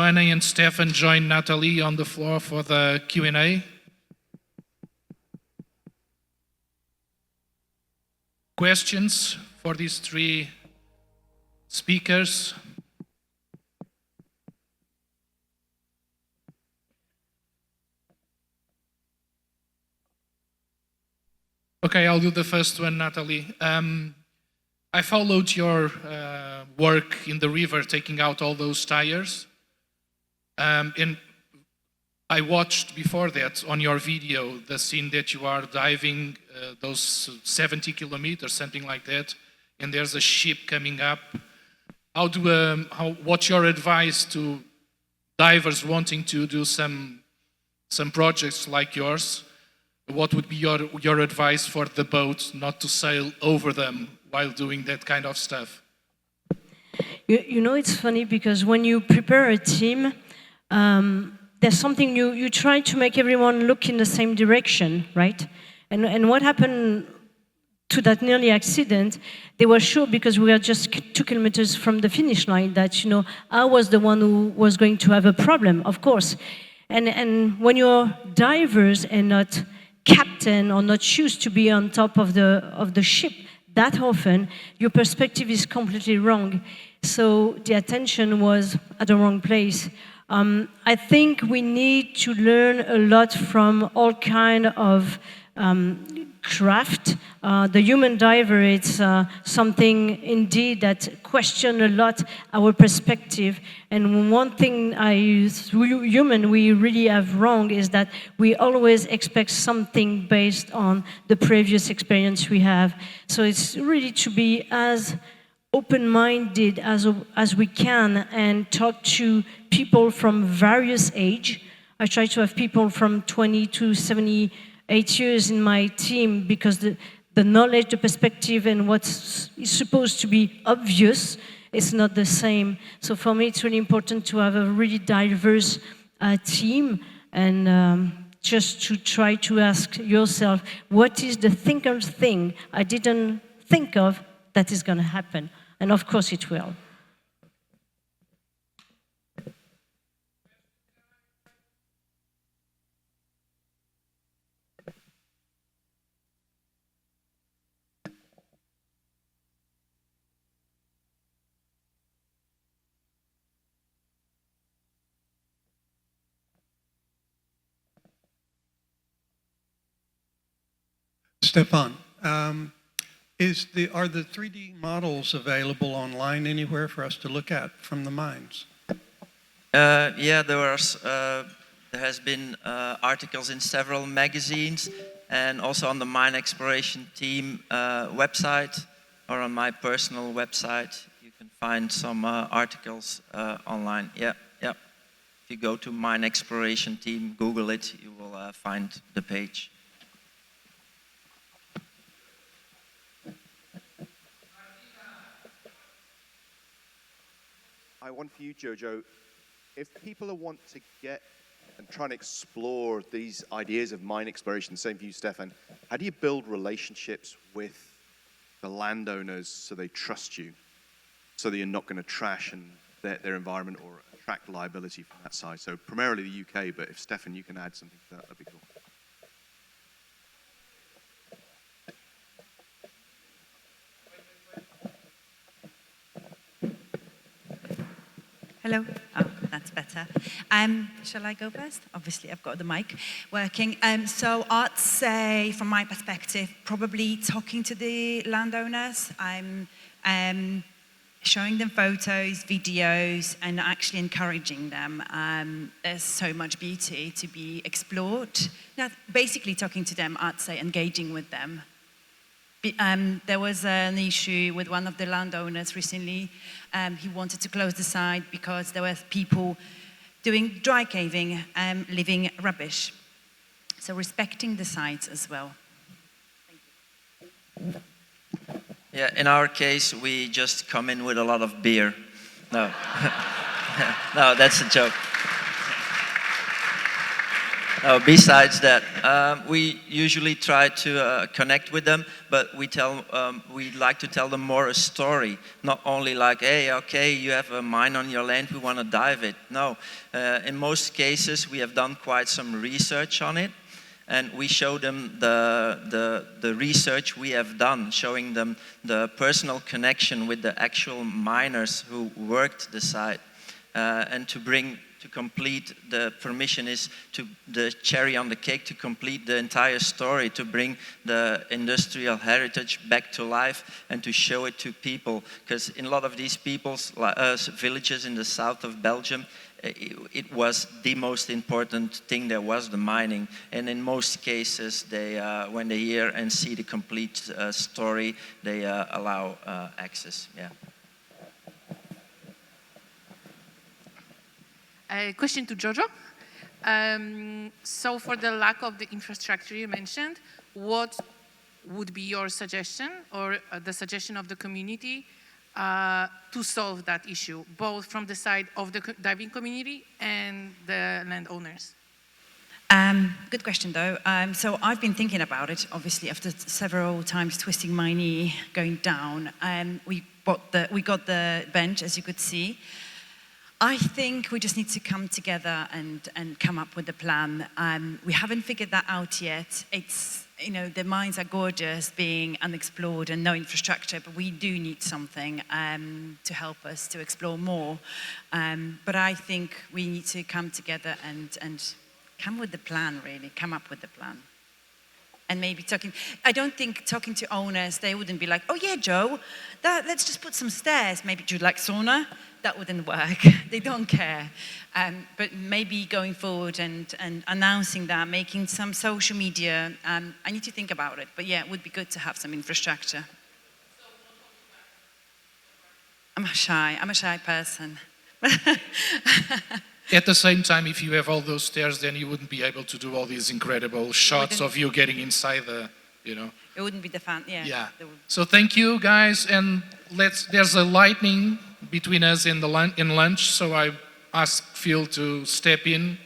Joana and Stefan join Nathalie on the floor for the Q&A. Questions for these three speakers? Okay, I'll do the first one, Nathalie. I followed your work in the river, taking out all those tires. And I watched before that on your video the scene that you are diving those 70 kilometers, something like that, and there's a ship coming up. What's your advice to divers wanting to do some projects like yours? What would be your advice for the boat not to sail over them while doing that kind of stuff? You know, it's funny because when you prepare a team, there's something you try to make everyone look in the same direction, right? And what happened to that nearly accident, they were sure because we were just 2 kilometers from the finish line that, you know, I was the one who was going to have a problem, of course. And when you're divers and not captain or not choose to be on top of the ship that often, your perspective is completely wrong. So the attention was at the wrong place. I think we need to learn a lot from all kind of craft. The human diver, it's something indeed that question a lot our perspective. And one thing human we really have wrong is that we always expect something based on the previous experience we have. So it's really to be as open-minded as we can and talk to people from various age. I try to have people from 20 to 78 years in my team because the knowledge, the perspective, and what's supposed to be obvious is not the same. So for me, it's really important to have a really diverse team and just to try to ask yourself, what is the thinker's thing I didn't think of that is going to happen? And of course it will. Stefan, are the 3D models available online anywhere for us to look at from the mines? Yeah, there has been articles in several magazines and also on the mine exploration team website or on my personal website. You can find some articles online. Yeah. If you go to mine exploration team, Google it, you will find the page. I want for you, Jojo, if people want to get and try and explore these ideas of mine exploration, same for you, Stefan, how do you build relationships with the landowners so they trust you, so that you're not going to trash their environment or attract liability from that side? So primarily the UK, but if Stefan, you can add something to that, that'd be cool. Hello. Oh, that's better. Shall I go first? Obviously, I've got the mic working. So I'd say, from my perspective, probably talking to the landowners. I'm showing them photos, videos, and actually encouraging them. There's so much beauty to be explored. Now, basically talking to them, I'd say engaging with them. There was an issue with one of the landowners recently. He wanted to close the site because there were people doing dry caving, leaving rubbish. So respecting the sites as well. Thank you. Yeah, in our case, we just come in with a lot of beer. No, no, that's a joke. Besides that, we usually try to connect with them, but we like to tell them more a story, not only like, hey, okay, you have a mine on your land, we want to dive it. No, in most cases, we have done quite some research on it, and we show them the research we have done, showing them the personal connection with the actual miners who worked the site, and to complete the permission is to the cherry on the cake to complete the entire story, to bring the industrial heritage back to life and to show it to people. Because in a lot of these villages in the south of Belgium, it was the most important thing there was, the mining. And in most cases, they, when they hear and see the complete story, they allow access. Yeah. A question to Jojo. So for the lack of the infrastructure you mentioned, what would be your suggestion or the suggestion of the community to solve that issue, both from the side of the diving community and the landowners? Good question, though. So I've been thinking about it, obviously, after several times twisting my knee going down. We got the bench, as you could see. I think we just need to come together and come up with a plan. We haven't figured that out yet. It's, you know, the mines are gorgeous being unexplored and no infrastructure, but we do need something to help us to explore more. But I think we need to come together and come with the plan, really, come up with the plan. And maybe I don't think talking to owners, they wouldn't be like, oh yeah, Joe, let's just put some stairs. Maybe do you like sauna? That wouldn't work. They don't care. But maybe going forward and announcing that, making some social media, I need to think about it. But yeah, it would be good to have some infrastructure. I'm a shy person. At the same time, if you have all those stairs, then you wouldn't be able to do all these incredible shots of you getting inside the, you know. It wouldn't be the fun, yeah. Yeah. So thank you, guys, and there's a lightning between us in lunch, so I asked Phil to step in